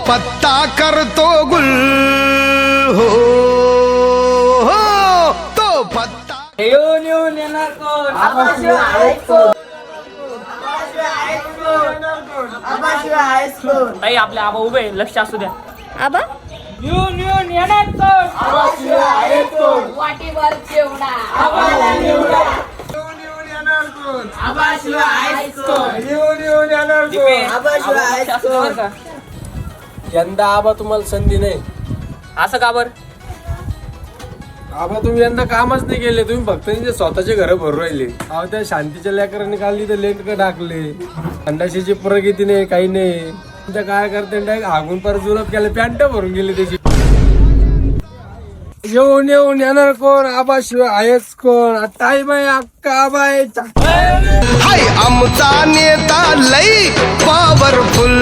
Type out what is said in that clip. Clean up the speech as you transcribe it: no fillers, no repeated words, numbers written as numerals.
पत्ता करतो गुल हो, हो तो पत्ता येऊन येऊन येणार कोण? ताई आपले आबा उभे आहे, लक्ष असू द्या. आबा येऊन येऊन येणार कोण? वाटीवर जेवणा दीपे, आबा लक्ष असू द्या बरं का. यंदा आबा तुम्हाला संधी नाही. असं का बर? आबा तुम्ही यंदा कामच नाही केले, तुम्ही फक्त त्यांचे स्वतःचे घर भरू राहिले. अहो त्या शांतीच्या लेकरांनी काढली तर लेट का टाकले, अंडाशीची प्रगती नाही काही नाही. त्या काय करते डायरेक्ट हागून परत जुलत गेले, पॅन्ट भरून गेली त्याची. येऊन येऊन येणार कोण? आबा शिवाय आहेच कोण? टाईम आहे अक्का आबा आहे. हाय आमचा नेता लई पॉवरफुल